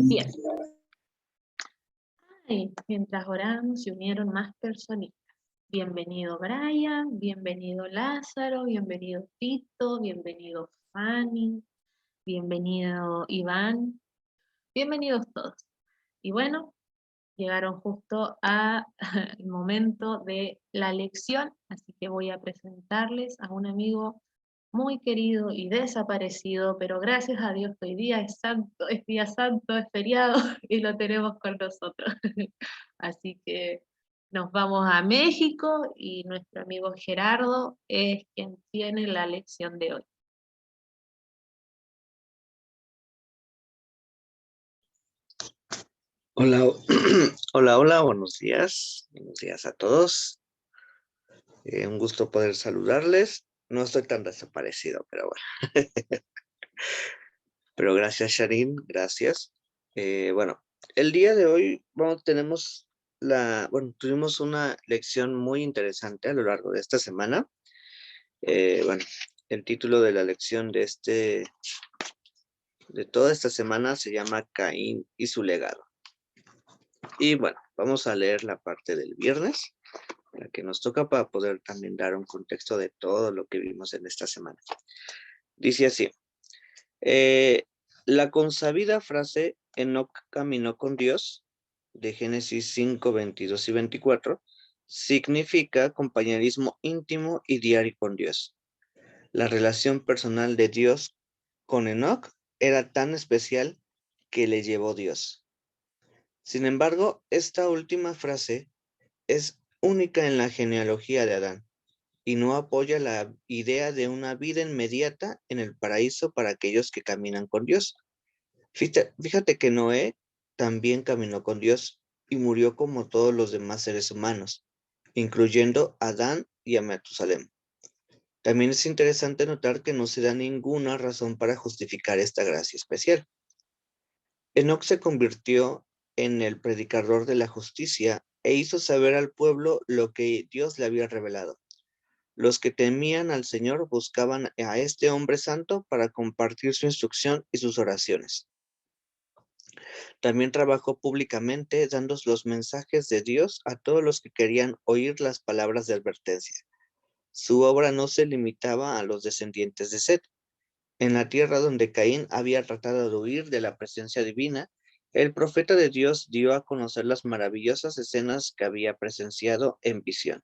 Bien. Ay, mientras oramos se unieron más personitas. Bienvenido Brian, bienvenido Lázaro, bienvenido Tito, bienvenido Fanny, bienvenido Iván, bienvenidos todos. Y bueno, llegaron justo al momento de la lección, así que voy a presentarles a un amigo muy querido y desaparecido, pero gracias a Dios que hoy día es santo, es día santo, es feriado y lo tenemos con nosotros. Así que nos vamos a México y nuestro amigo Gerardo es quien tiene la lección de hoy. Hola, hola, buenos días a todos. Un gusto poder saludarles. No estoy tan desaparecido, pero bueno. Pero gracias, Sharin, gracias. Bueno, el día de hoy tuvimos una lección muy interesante a lo largo de esta semana. Bueno, el título de la lección de toda esta semana se llama Caín y su legado. Y bueno, vamos a leer la parte del viernes, la que nos toca para poder también dar un contexto de todo lo que vimos en esta semana. Dice así, la consabida frase Enoc caminó con Dios, de Génesis 5, 22 y 24, significa compañerismo íntimo y diario con Dios. La relación personal de Dios con Enoc era tan especial que le llevó Dios. Sin embargo, esta última frase es única en la genealogía de Adán y no apoya la idea de una vida inmediata en el paraíso para aquellos que caminan con Dios. Fíjate que Noé también caminó con Dios y murió como todos los demás seres humanos, incluyendo a Adán y a Matusalem. También es interesante notar que no se da ninguna razón para justificar esta gracia especial. Enoc se convirtió en el predicador de la justicia e hizo saber al pueblo lo que Dios le había revelado. Los que temían al Señor buscaban a este hombre santo para compartir su instrucción y sus oraciones. También trabajó públicamente dando los mensajes de Dios a todos los que querían oír las palabras de advertencia. Su obra no se limitaba a los descendientes de Set. En la tierra donde Caín había tratado de huir de la presencia divina, el profeta de Dios dio a conocer las maravillosas escenas que había presenciado en visión.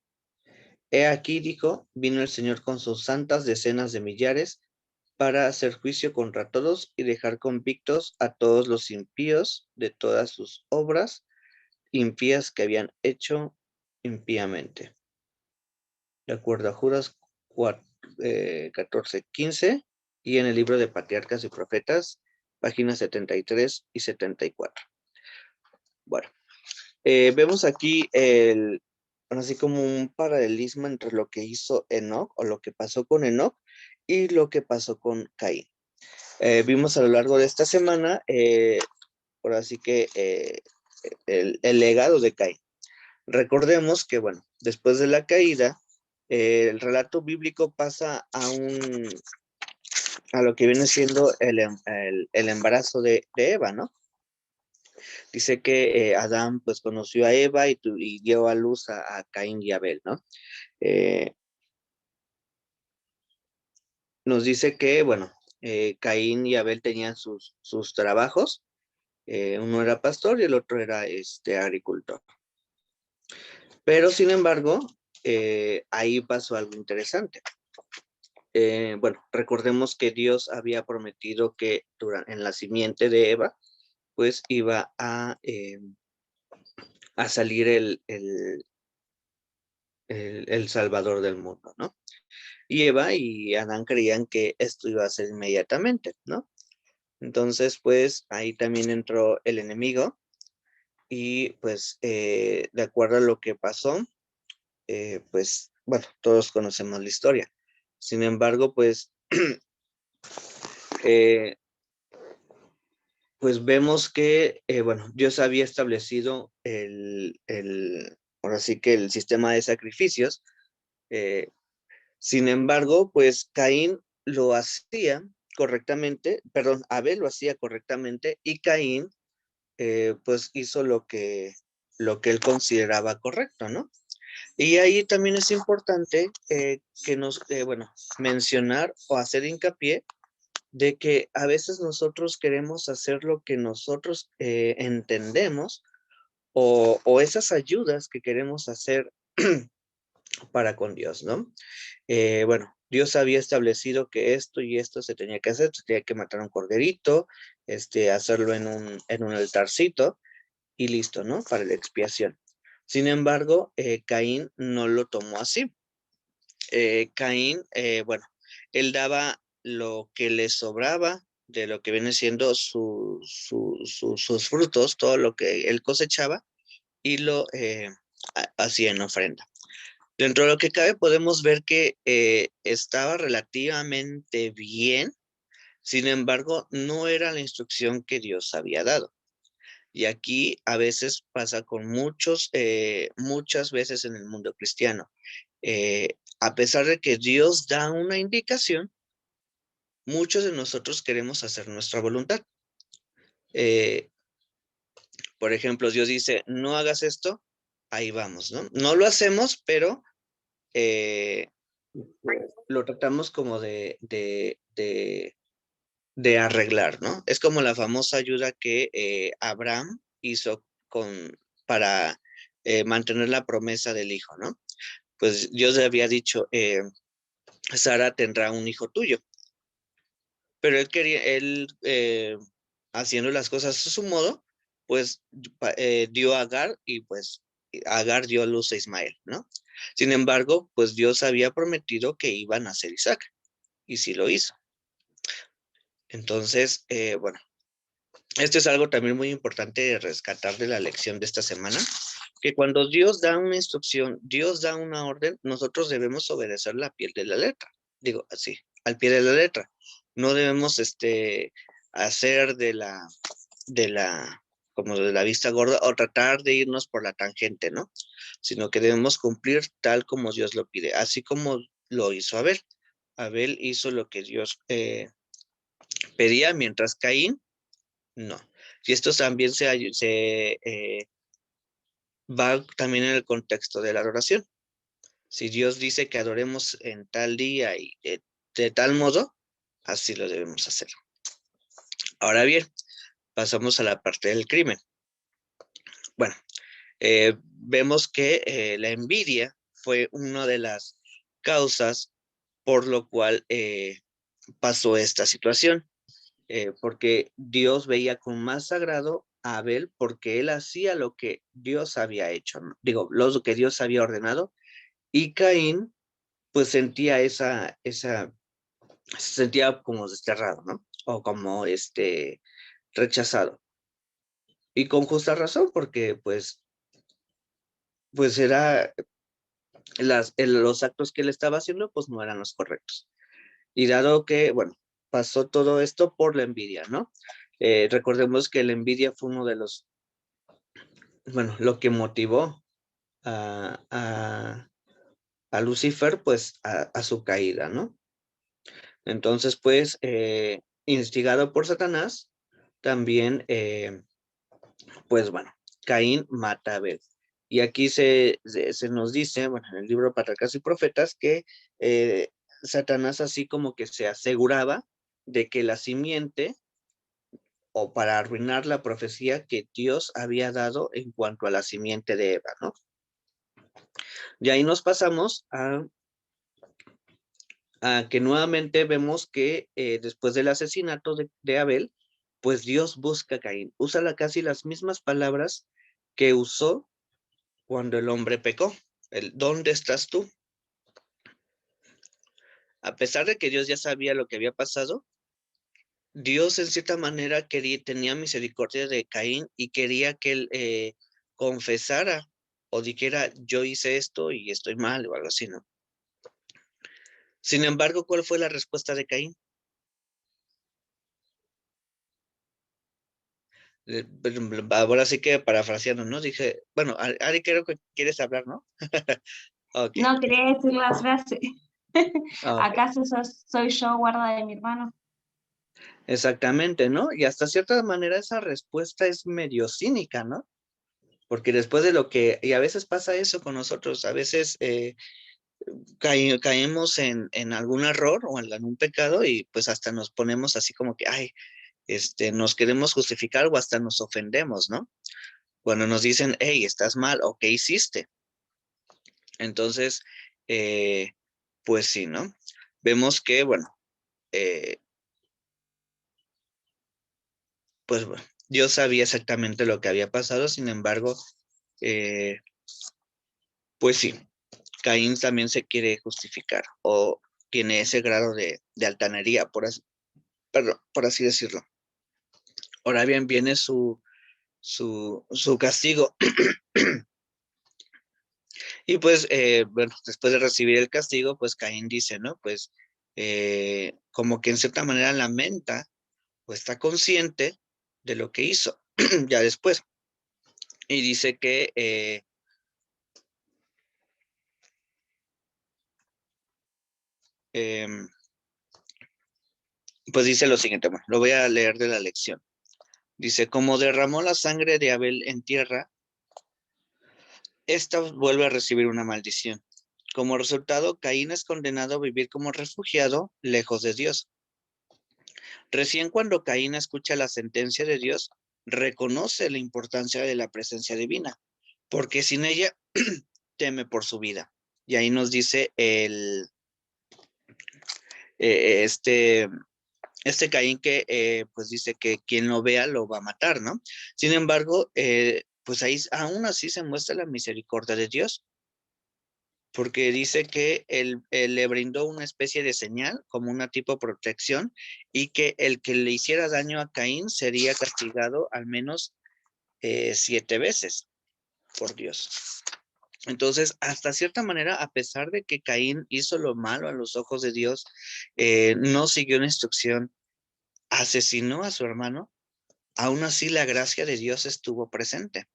He aquí, dijo, vino el Señor con sus santas decenas de millares para hacer juicio contra todos y dejar convictos a todos los impíos de todas sus obras impías que habían hecho impíamente. De acuerdo a Judas 14:15 y en el libro de Patriarcas y Profetas, páginas 73 y 74. Bueno, vemos aquí así como un paralelismo entre lo que hizo Enoc o lo que pasó con Enoc y lo que pasó con Caín. Vimos a lo largo de esta semana, por así que el legado de Caín. Recordemos que, bueno, después de la caída, el relato bíblico pasa a lo que viene siendo el embarazo de Eva, ¿no? Dice que Adán pues conoció a Eva y dio a luz a Caín y Abel, ¿no? Nos dice que, bueno, Caín y Abel tenían sus trabajos, uno era pastor y el otro era agricultor. Pero, sin embargo, ahí pasó algo interesante. Bueno, recordemos que Dios había prometido que en la simiente de Eva, pues iba a salir el Salvador del mundo, ¿no? Y Eva y Adán creían que esto iba a ser inmediatamente, ¿no? Entonces, pues ahí también entró el enemigo y pues de acuerdo a lo que pasó, pues bueno, todos conocemos la historia. Sin embargo, pues pues vemos que, bueno, Dios había establecido ahora sí que el sistema de sacrificios. Sin embargo, pues Caín lo hacía correctamente, perdón, Abel lo hacía correctamente y Caín pues hizo lo que él consideraba correcto, ¿no? Y ahí también es importante que bueno, mencionar o hacer hincapié de que a veces nosotros queremos hacer lo que nosotros entendemos o esas ayudas que queremos hacer para con Dios, ¿no? Bueno, Dios había establecido que esto y esto se tenía que hacer, se tenía que matar un corderito, hacerlo en un altarcito y listo, ¿no? Para la expiación. Sin embargo, Caín no lo tomó así. Caín, bueno, él daba lo que le sobraba de lo que viene siendo sus frutos, todo lo que él cosechaba, y lo hacía en ofrenda. Dentro de lo que cabe, podemos ver que estaba relativamente bien, sin embargo, no era la instrucción que Dios había dado. Y aquí a veces pasa con muchas veces en el mundo cristiano. A pesar de que Dios da una indicación, muchos de nosotros queremos hacer nuestra voluntad. Por ejemplo, Dios dice, no hagas esto, ahí vamos, ¿no? No lo hacemos, pero lo tratamos como de arreglar, ¿no? Es como la famosa ayuda que Abraham hizo para mantener la promesa del hijo, ¿no? Pues Dios le había dicho, Sara tendrá un hijo tuyo, pero él haciendo las cosas a su modo, pues dio a Agar y pues Agar dio a luz a Ismael, ¿no? Sin embargo, pues Dios había prometido que iba a nacer Isaac y sí lo hizo. Entonces, bueno, esto es algo también muy importante de rescatar de la lección de esta semana, que cuando Dios da una instrucción, Dios da una orden, nosotros debemos obedecer la piel de la letra. Digo, así, al pie de la letra. No debemos hacer como de la vista gorda o tratar de irnos por la tangente, ¿no? Sino que debemos cumplir tal como Dios lo pide, así como lo hizo Abel. Abel hizo lo que Dios pedía, mientras Caín no. Y esto también va también en el contexto de la adoración. Si Dios dice que adoremos en tal día y de tal modo, así lo debemos hacer. Ahora bien, pasamos a la parte del crimen. Bueno, vemos que la envidia fue una de las causas por lo cual pasó esta situación. Porque Dios veía con más agrado a Abel porque él hacía lo que Dios había hecho, ¿no? Digo, lo que Dios había ordenado, y Caín pues se sentía como desterrado, ¿no? O como rechazado. Y con justa razón, porque pues era los actos que él estaba haciendo pues no eran los correctos. Y dado que, bueno, pasó todo esto por la envidia, ¿no? Recordemos que la envidia fue uno de bueno, lo que motivó a, a, a Lucifer, pues, a su caída, ¿no? Entonces, pues, instigado por Satanás, también, pues, bueno, Caín mata a Abel. Y aquí se nos dice, bueno, en el libro Patriarcas y Profetas, que Satanás así como que se aseguraba de que la simiente, o para arruinar la profecía que Dios había dado en cuanto a la simiente de Eva, ¿no? Y ahí nos pasamos a que nuevamente vemos que después del asesinato de Abel, pues Dios busca a Caín. Usa casi las mismas palabras que usó cuando el hombre pecó. ¿Dónde estás tú? A pesar de que Dios ya sabía lo que había pasado, Dios en cierta manera tenía misericordia de Caín y quería que él confesara o dijera, yo hice esto y estoy mal o algo así, ¿no? Sin embargo, ¿cuál fue la respuesta de Caín? Ahora sí que parafraseando, ¿no? Dije, bueno, Ari, creo que quieres hablar, ¿no? Ok. No quería decir la frase. Okay. ¿Acaso soy yo guarda de mi hermano? Exactamente, ¿no? Y hasta cierta manera esa respuesta es medio cínica, ¿no? Porque después de lo que, y a veces pasa eso con nosotros, a veces caemos en algún error o en un pecado y pues hasta nos ponemos así como que, ay, nos queremos justificar o hasta nos ofendemos, ¿no? Cuando nos dicen, hey, estás mal o qué hiciste. Entonces, eh, pues sí, ¿no? Vemos que, bueno, eh, pues bueno, Dios sabía exactamente lo que había pasado, sin embargo, eh, pues sí, Caín también se quiere justificar o tiene ese grado de altanería, perdón, por así decirlo. Ahora bien, viene su castigo. Y pues, bueno, después de recibir el castigo, pues Caín dice, ¿no? Pues como que en cierta manera lamenta o está consciente de lo que hizo ya después. Y dice que, em, pues dice lo siguiente, bueno, lo voy a leer de la lección. Dice, como derramó la sangre de Abel en tierra, esta vuelve a recibir una maldición. Como resultado, Caín es condenado a vivir como refugiado lejos de Dios. Recién cuando Caín escucha la sentencia de Dios, reconoce la importancia de la presencia divina, porque sin ella teme por su vida. Y ahí nos dice eh, este, este Caín que pues dice que quien lo vea lo va a matar, ¿no? Sin embargo, pues ahí aún así se muestra la misericordia de Dios, porque dice que él le brindó una especie de señal, como una tipo de protección, y que el que le hiciera daño a Caín sería castigado al menos 7 veces por Dios. Entonces, hasta cierta manera, a pesar de que Caín hizo lo malo a los ojos de Dios, no siguió una instrucción, asesinó a su hermano, aún así la gracia de Dios estuvo presente.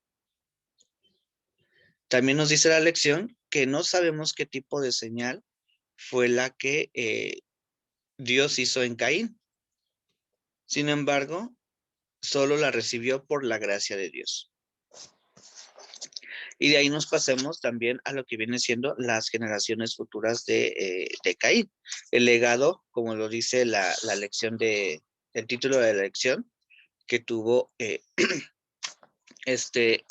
También nos dice la lección que no sabemos qué tipo de señal fue la que Dios hizo en Caín. Sin embargo, solo la recibió por la gracia de Dios. Y de ahí nos pasemos también a lo que viene siendo las generaciones futuras de Caín. El legado, como lo dice la lección el título de la lección, que tuvo este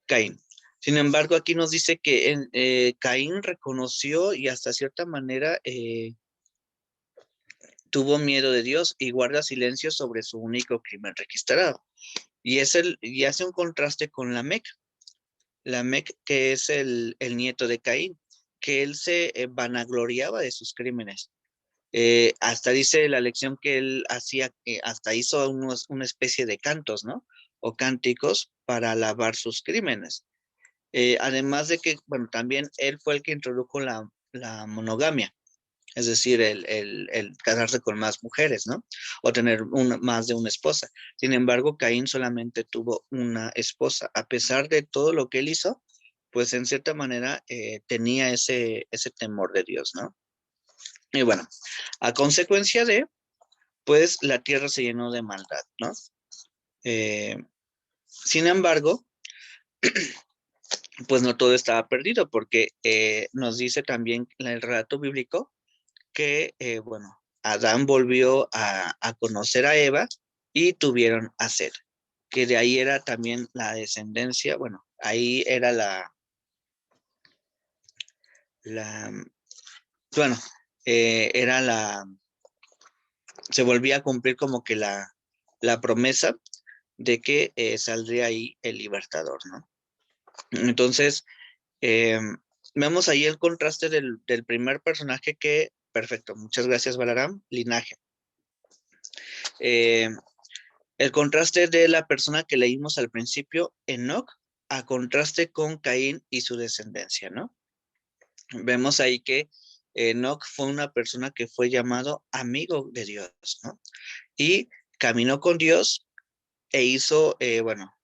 Caín. Sin embargo, aquí nos dice que Caín reconoció y hasta cierta manera tuvo miedo de Dios y guarda silencio sobre su único crimen registrado. Y hace un contraste con Lamec. Lamec, que es el nieto de Caín, que él se vanagloriaba de sus crímenes. Hasta dice la lección que él hacía, hasta hizo una especie de cantos, ¿no? O cánticos para alabar sus crímenes. Además de que, bueno, también él fue el que introdujo la monogamia, es decir, el casarse con más mujeres, ¿no? O tener más de una esposa. Sin embargo, Caín solamente tuvo una esposa. A pesar de todo lo que él hizo, pues en cierta manera tenía ese temor de Dios, ¿no? Y bueno, a consecuencia pues la tierra se llenó de maldad, ¿no? Eh, Sin embargo, pues no todo estaba perdido, porque nos dice también el relato bíblico que, bueno, Adán volvió a conocer a Eva y tuvieron a Seth, que de ahí era también la descendencia, bueno, ahí era la bueno, era se volvía a cumplir como que la promesa de que saldría ahí el libertador, ¿no? Entonces, eh, vemos ahí el contraste del primer personaje que, perfecto, muchas gracias, Balaram, linaje. Eh, el contraste de la persona que leímos al principio, Enoch, a contraste con Caín y su descendencia, ¿no? Vemos ahí que Enoch fue una persona que fue llamado amigo de Dios, ¿no? Y caminó con Dios e hizo, bueno,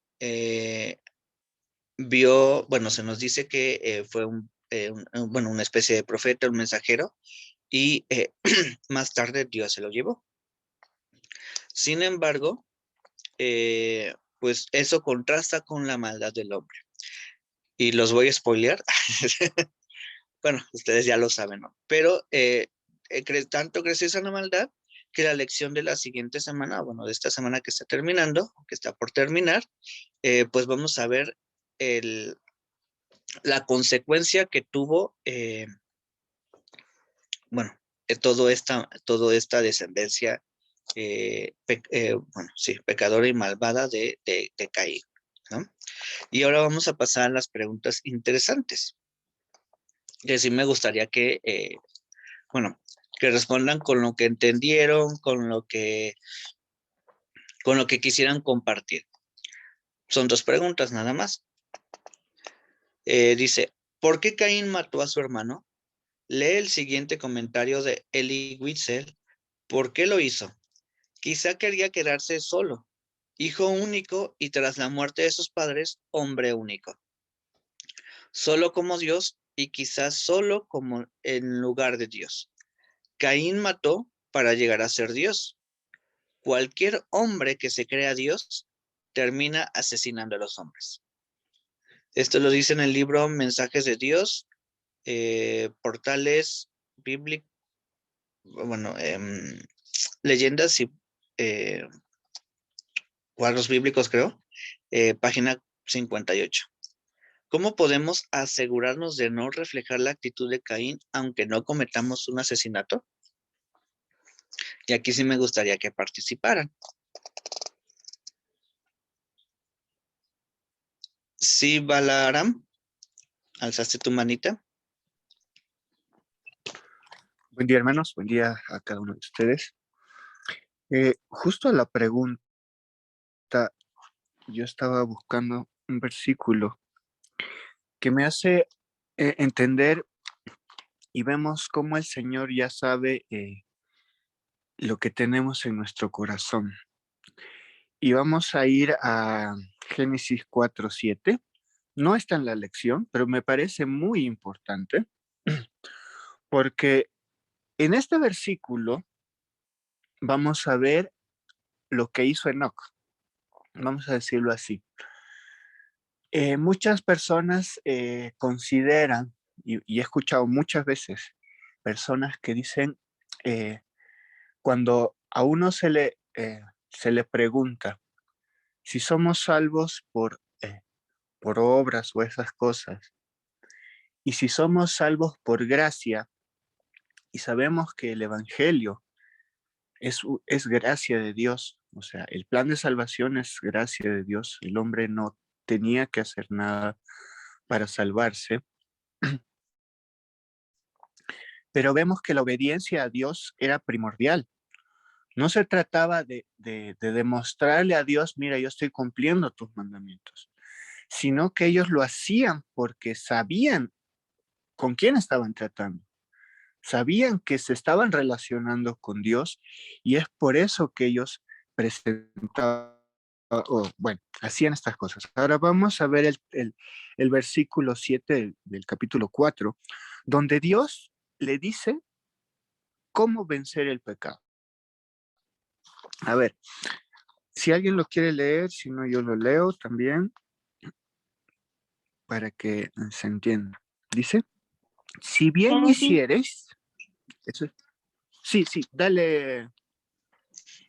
vio, bueno, se nos dice que fue bueno, una especie de profeta, un mensajero, y más tarde Dios se lo llevó. Sin embargo, pues eso contrasta con la maldad del hombre. Y los voy a spoilear. Bueno, ustedes ya lo saben, ¿no? Pero tanto creció esa maldad que la lección de la siguiente semana, bueno, de esta semana que está terminando, que está por terminar, pues vamos a ver la consecuencia que tuvo, bueno, toda esta descendencia, bueno, sí, pecadora y malvada de Caín, ¿no? Y ahora vamos a pasar a las preguntas interesantes, que sí me gustaría que, bueno, que respondan con lo que entendieron, con lo que quisieran compartir. Son dos preguntas nada más. Dice, ¿por qué Caín mató a su hermano? Lee el siguiente comentario de Elie Wiesel. ¿Por qué lo hizo? Quizá quería quedarse solo, hijo único y tras la muerte de sus padres, hombre único. Solo como Dios y quizás solo como en lugar de Dios. Caín mató para llegar a ser Dios. Cualquier hombre que se crea Dios termina asesinando a los hombres. Esto lo dice en el libro Mensajes de Dios, portales bíblicos, bueno, leyendas y cuadros bíblicos, creo, página 58. ¿Cómo podemos asegurarnos de no reflejar la actitud de Caín aunque no cometamos un asesinato? Y aquí sí me gustaría que participaran. Sí, Balaram, alzaste tu manita. Buen día, hermanos. Buen día a cada uno de ustedes. Justo a la pregunta, yo estaba buscando un versículo que me hace entender y vemos cómo el Señor ya sabe lo que tenemos en nuestro corazón. Y vamos a ir a Génesis 4:7. No está en la lección, pero me parece muy importante porque en este versículo vamos a ver lo que hizo Enoc. Vamos a decirlo así. Muchas personas consideran, y he escuchado muchas veces, personas que dicen, cuando a uno se le pregunta si somos salvos por obras o esas cosas, y si somos salvos por gracia, y sabemos que el Evangelio es gracia de Dios, o sea, el plan de salvación es gracia de Dios, el hombre no tenía que hacer nada para salvarse, pero vemos que la obediencia a Dios era primordial. No se trataba de demostrarle a Dios, mira, yo estoy cumpliendo tus mandamientos, sino que ellos lo hacían porque sabían con quién estaban tratando, sabían que se estaban relacionando con Dios y es por eso que ellos presentaban, bueno, hacían estas cosas. Ahora vamos a ver el versículo 7 del capítulo 4, donde Dios le dice cómo vencer el pecado. A ver, si alguien lo quiere leer, si no yo lo leo también para que se entienda. Dice, si bien Génesis hicieres, eso, sí, sí, dale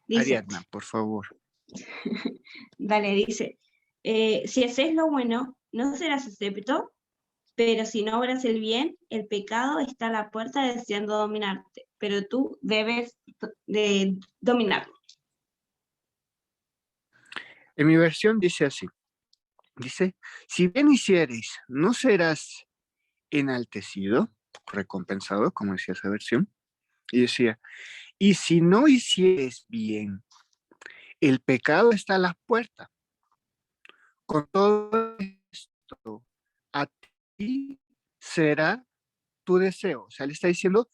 dice, Ariadna, por favor. dice, si haces lo bueno, no serás acepto, pero si no obras el bien, el pecado está a la puerta deseando dominarte, pero tú debes de dominarlo. En mi versión dice así, dice, si bien hicieres, no serás enaltecido, recompensado, como decía esa versión, y decía, y si no hicieres bien, el pecado está a la puerta. Con todo esto, a ti será tu deseo. O sea, le está diciendo,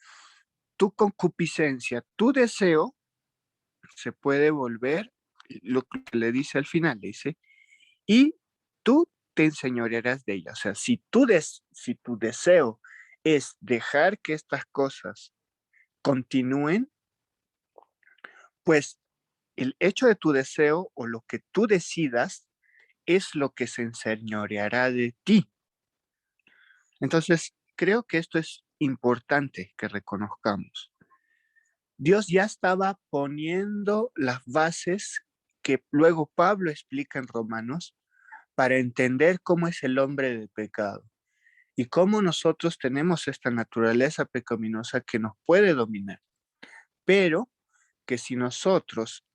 tu concupiscencia, tu deseo se puede volver, lo que le dice al final, le dice, y tú te enseñorearás de ella. O sea, si tu deseo es dejar que estas cosas continúen, pues el hecho de tu deseo o lo que tú decidas es lo que se enseñoreará de ti. Entonces, creo que esto es importante que reconozcamos. Dios ya estaba poniendo las bases que luego Pablo explica en Romanos para entender cómo es el hombre de pecado y cómo nosotros tenemos esta naturaleza pecaminosa que nos puede dominar, pero que si nosotros,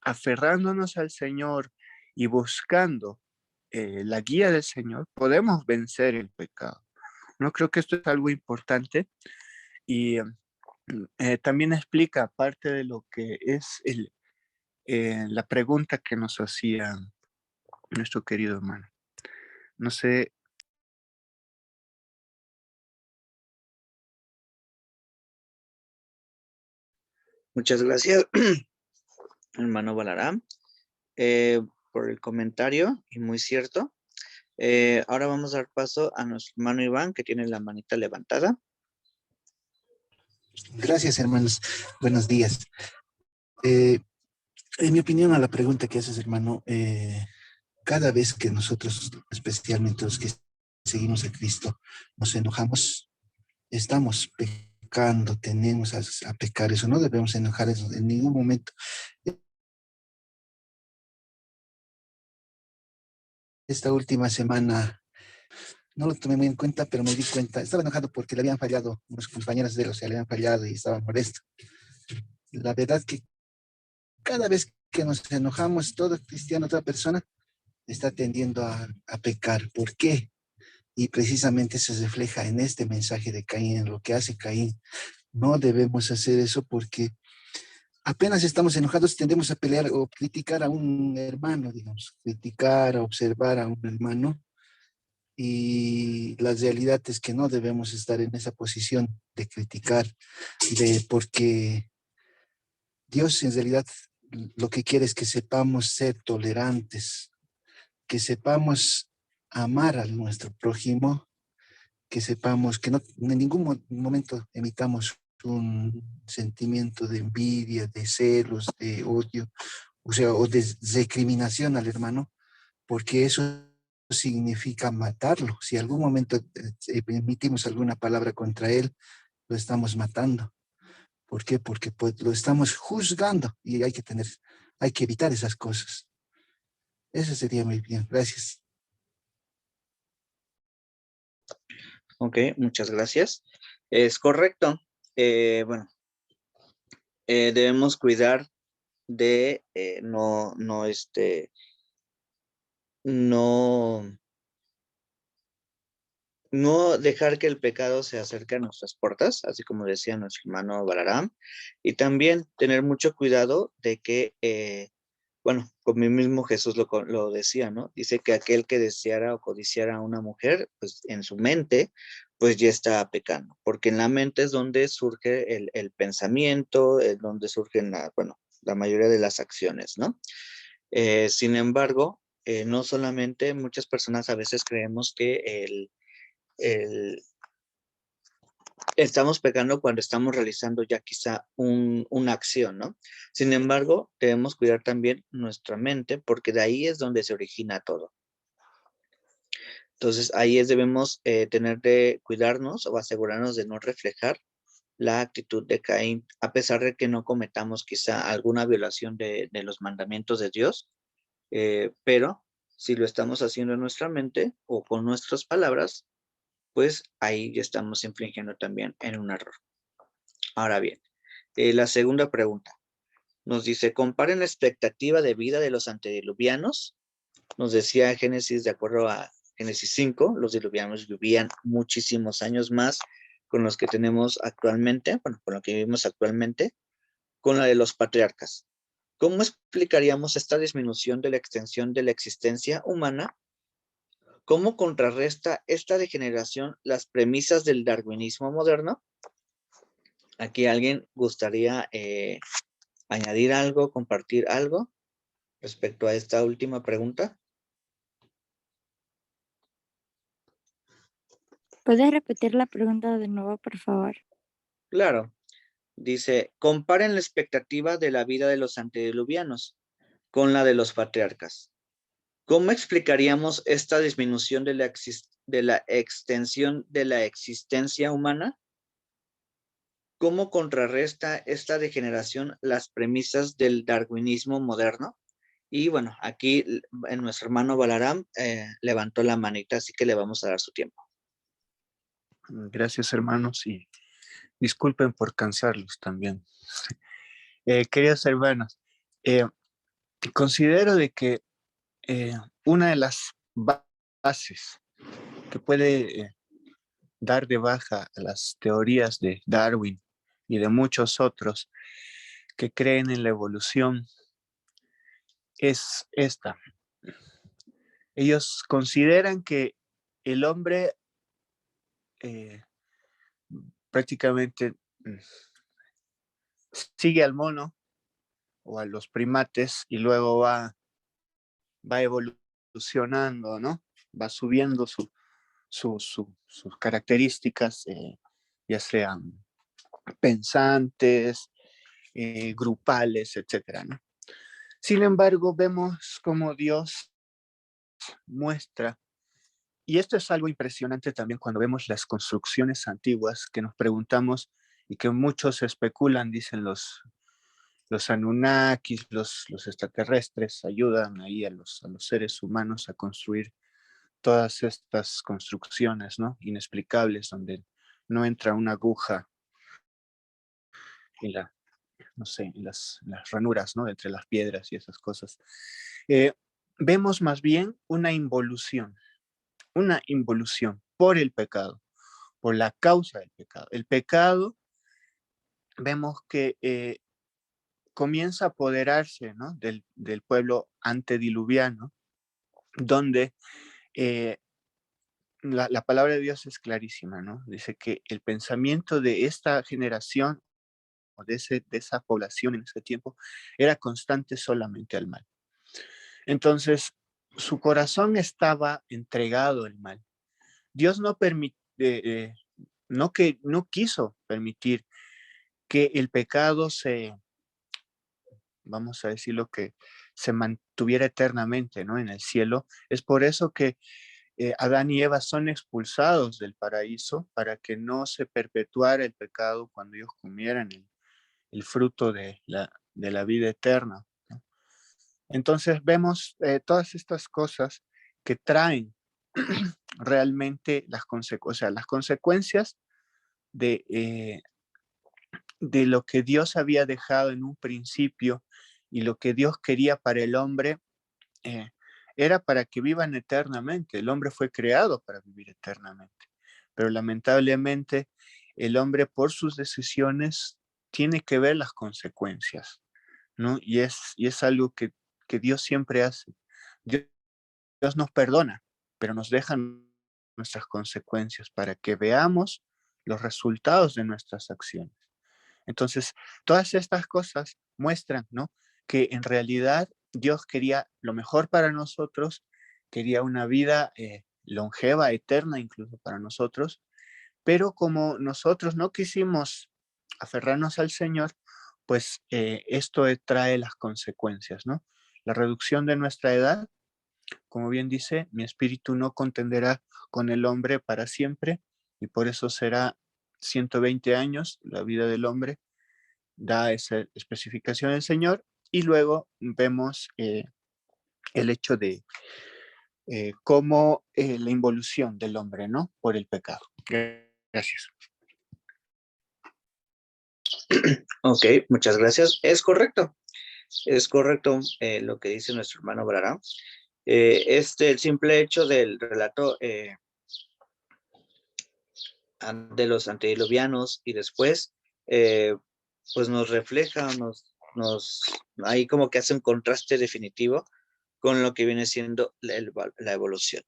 aferrándonos al Señor y buscando la guía del Señor, podemos vencer el pecado. No creo que esto es algo importante y también explica parte de lo que es la pregunta que nos hacía nuestro querido hermano. No sé. Muchas gracias, hermano Balaram, por el comentario, y muy cierto. Ahora vamos a dar paso a nuestro hermano Iván, que tiene la manita levantada. Gracias, hermanos. Buenos días. En mi opinión, a la pregunta que haces, hermano, cada vez que nosotros, especialmente los que seguimos a Cristo, nos enojamos, estamos pecando, tenemos a pecar. Eso no debemos enojarnos en ningún momento. Esta última semana no lo tomé muy en cuenta, pero me di cuenta, estaba enojado porque le habían fallado, unos compañeros de él, o sea, le habían fallado y estaba molesto. La verdad que cada vez que nos enojamos, todo cristiano, toda persona, está tendiendo a pecar. ¿Por qué? Y precisamente se refleja en este mensaje de Caín, en lo que hace Caín. No debemos hacer eso porque apenas estamos enojados tendemos a pelear o criticar a un hermano, digamos, criticar, observar a un hermano. Y la realidad es que no debemos estar en esa posición de criticar, porque Dios en realidad lo que quiere es que sepamos ser tolerantes, que sepamos amar a nuestro prójimo, que sepamos que no, en ningún momento emitamos un sentimiento de envidia, de celos, de odio, o sea, o de recriminación al hermano, porque eso significa matarlo. Si algún momento emitimos alguna palabra contra él, lo estamos matando. ¿Por qué? Porque pues, lo estamos juzgando y hay que evitar esas cosas. Eso sería muy bien. Gracias. Ok, muchas gracias. Es correcto. Bueno, debemos cuidar de no dejar que el pecado se acerque a nuestras puertas, así como decía nuestro hermano Balaram, y también tener mucho cuidado de que, bueno, con mi mismo Jesús lo decía, ¿no? Dice que aquel que deseara o codiciara a una mujer, pues en su mente, pues ya está pecando, porque en la mente es donde surge el pensamiento, es donde surgen, bueno, la mayoría de las acciones, ¿no? Sin embargo, no solamente muchas personas a veces creemos que estamos pecando cuando estamos realizando ya quizá una acción, ¿no? Sin embargo, debemos cuidar también nuestra mente porque de ahí es donde se origina todo. Entonces, ahí debemos tener de cuidarnos o asegurarnos de no reflejar la actitud de Caín, a pesar de que no cometamos quizá alguna violación de los mandamientos de Dios, pero si lo estamos haciendo en nuestra mente o con nuestras palabras, pues ahí ya estamos infringiendo también en un error. Ahora bien, la segunda pregunta nos dice, comparen la expectativa de vida de los antediluvianos. Nos decía Génesis, de acuerdo a Génesis 5, los diluvianos vivían muchísimos años más con los que tenemos actualmente, bueno, con lo que vivimos actualmente, con la de los patriarcas. ¿Cómo explicaríamos esta disminución de la extensión de la existencia humana? ¿Cómo contrarresta esta degeneración las premisas del darwinismo moderno? Aquí alguien gustaría añadir algo, compartir algo respecto a esta última pregunta. ¿Puedes repetir la pregunta de nuevo, por favor? Claro. Dice, comparen la expectativa de la vida de los antediluvianos con la de los patriarcas. ¿Cómo explicaríamos esta disminución de la extensión de la existencia humana? ¿Cómo contrarresta esta degeneración las premisas del darwinismo moderno? Y bueno, aquí nuestro hermano Balaram levantó la manita, así que le vamos a dar su tiempo. Gracias, hermanos, y disculpen por cansarlos también. Queridos hermanos, considero de que una de las bases que puede dar de baja a las teorías de Darwin y de muchos otros que creen en la evolución es esta. Ellos consideran que el hombre prácticamente sigue al mono o a los primates y luego va evolucionando, ¿no? Va subiendo sus características, ya sean pensantes, grupales, etcétera, ¿no? Sin embargo, vemos cómo Dios muestra, y esto es algo impresionante también cuando vemos las construcciones antiguas que nos preguntamos y que muchos especulan, dicen los Anunnakis, los extraterrestres, ayudan ahí a los seres humanos a construir todas estas construcciones, ¿no? Inexplicables, donde no entra una aguja en no sé, en las ranuras, ¿no? Entre las piedras y esas cosas. Vemos más bien una involución por el pecado, por la causa del pecado. El pecado, vemos que comienza a apoderarse, ¿no? del pueblo antediluviano, donde la palabra de Dios es clarísima, ¿no? Dice que el pensamiento de esta generación o de esa población en ese tiempo era constante solamente al mal. Entonces, su corazón estaba entregado al mal. Dios no quiso permitir que el pecado vamos a decirlo, que se mantuviera eternamente, ¿no? En el cielo. Es por eso que Adán y Eva son expulsados del paraíso para que no se perpetuara el pecado cuando ellos comieran el fruto de la vida eterna, ¿no? Entonces vemos todas estas cosas que traen realmente las consecuencias de lo que Dios había dejado en un principio y lo que Dios quería para el hombre. Era para que vivan eternamente. El hombre fue creado para vivir eternamente. Pero lamentablemente el hombre por sus decisiones tiene que ver las consecuencias, ¿no? Y es algo que Dios siempre hace. Dios nos perdona, pero nos deja nuestras consecuencias para que veamos los resultados de nuestras acciones. Entonces, todas estas cosas muestran, ¿no? Que en realidad Dios quería lo mejor para nosotros, quería una vida longeva, eterna incluso para nosotros, pero como nosotros no quisimos aferrarnos al Señor, pues esto trae las consecuencias, ¿no? La reducción de nuestra edad, como bien dice, mi espíritu no contenderá con el hombre para siempre, y por eso será 120 años la vida del hombre, da esa especificación el Señor, y luego vemos el hecho de cómo la involución del hombre, ¿no? Por el pecado. Gracias. Ok, muchas gracias. Es correcto lo que dice nuestro hermano Brará. El simple hecho del relato de los antediluvianos y después, pues nos refleja, ahí como que hace un contraste definitivo con lo que viene siendo la evolución.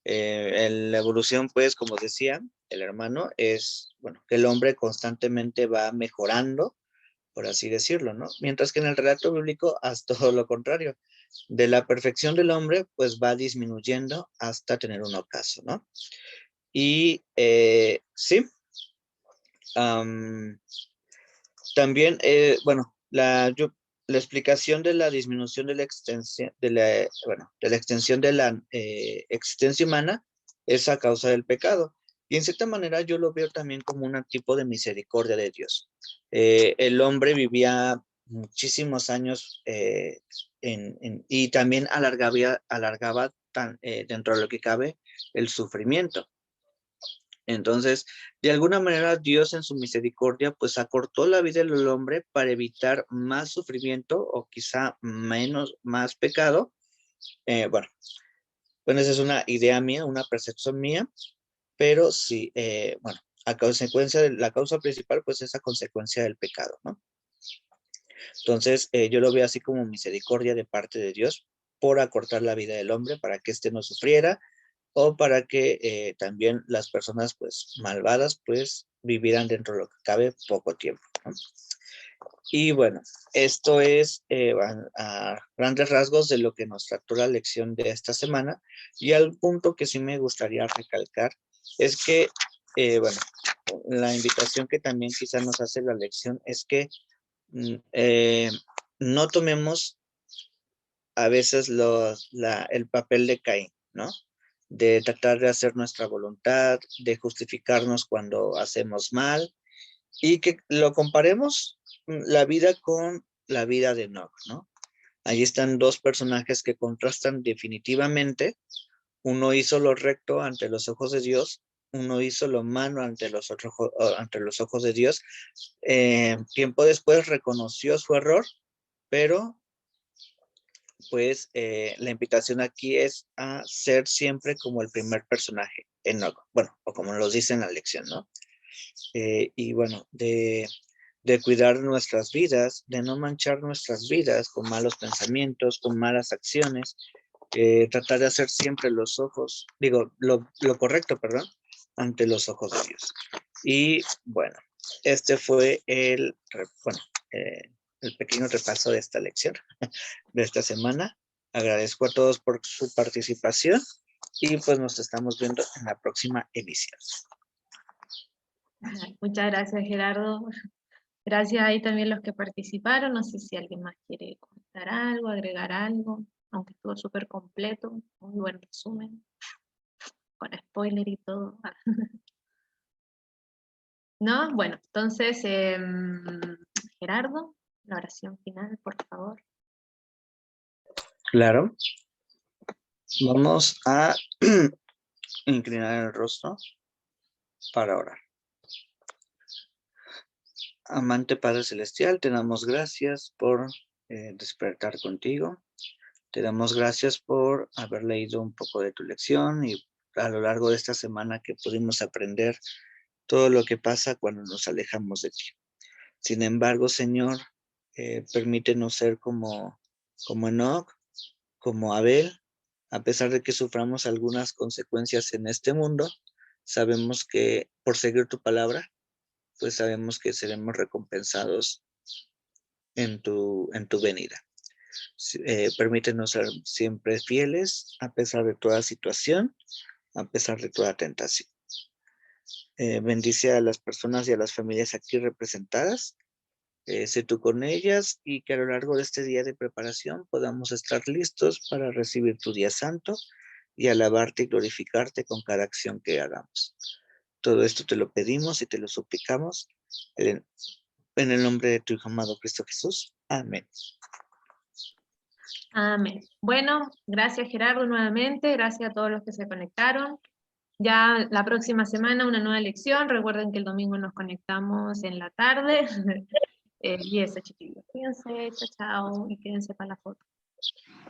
La evolución, pues, como decía el hermano, es, bueno, que el hombre constantemente va mejorando, por así decirlo, ¿no? Mientras que en el relato bíblico haz todo lo contrario. De la perfección del hombre, pues va disminuyendo hasta tener un ocaso, ¿no? Y sí, También, bueno, la explicación de la disminución de la extensión, de la extensión de la existencia humana es a causa del pecado. Y en cierta manera yo lo veo también como un tipo de misericordia de Dios. El hombre vivía muchísimos años y también alargaba dentro de lo que cabe el sufrimiento. Entonces, de alguna manera, Dios en su misericordia, pues acortó la vida del hombre para evitar más sufrimiento o quizá más pecado. Bueno, esa es una idea mía, una percepción mía, pero sí, bueno, a consecuencia de la causa principal, pues es a consecuencia del pecado, ¿no? Entonces, yo lo veo así como misericordia de parte de Dios por acortar la vida del hombre para que éste no sufriera o para que también las personas pues malvadas pues vivieran dentro de lo que cabe poco tiempo, ¿no? Y bueno, esto es a grandes rasgos de lo que nos trató la lección de esta semana. Y al punto que sí me gustaría recalcar es que, bueno, la invitación que también quizás nos hace la lección es que no tomemos a veces el papel de Caín, ¿no? De tratar de hacer nuestra voluntad, de justificarnos cuando hacemos mal, y que lo comparemos la vida con la vida de Enoc, ¿no? Ahí están dos personajes que contrastan definitivamente. Uno hizo lo recto ante los ojos de Dios, uno hizo lo malo ante los ojos de Dios. Tiempo después reconoció su error, pero pues la invitación aquí es a ser siempre como el primer personaje, Enoc, bueno, o como nos dice en la lección, ¿no? Y bueno, de cuidar nuestras vidas, de no manchar nuestras vidas con malos pensamientos, con malas acciones, tratar de hacer siempre lo correcto, perdón, ante los ojos de Dios. Y bueno, este fue el pequeño repaso de esta lección, de esta semana. Agradezco a todos por su participación y pues nos estamos viendo en la próxima emisión. Muchas gracias, Gerardo. Gracias ahí también los que participaron. No sé si alguien más quiere comentar algo, agregar algo, aunque estuvo súper completo, muy buen resumen, con spoiler y todo. ¿No? Bueno, entonces, Gerardo, la oración final, por favor. Claro. Vamos a inclinar el rostro para orar. Amante Padre Celestial, te damos gracias por despertar contigo. Te damos gracias por haber leído un poco de tu lección y a lo largo de esta semana que pudimos aprender todo lo que pasa cuando nos alejamos de ti. Sin embargo, Señor, permítenos ser como Enoc, como Abel, a pesar de que suframos algunas consecuencias en este mundo, sabemos que por seguir tu palabra, pues sabemos que seremos recompensados en tu venida. Permítenos ser siempre fieles a pesar de toda situación, a pesar de toda tentación. Bendice a las personas y a las familias aquí representadas. Sé tú con ellas y que a lo largo de este día de preparación podamos estar listos para recibir tu día santo y alabarte y glorificarte con cada acción que hagamos. Todo esto te lo pedimos y te lo suplicamos en el nombre de tu Hijo amado Cristo Jesús. Amén. Amén. Bueno, gracias Gerardo nuevamente, gracias a todos los que se conectaron. Ya la próxima semana una nueva lección. Recuerden que el domingo nos conectamos en la tarde. Y eso, chiquillos. Cuídense, chao, chao, y quédense para la foto.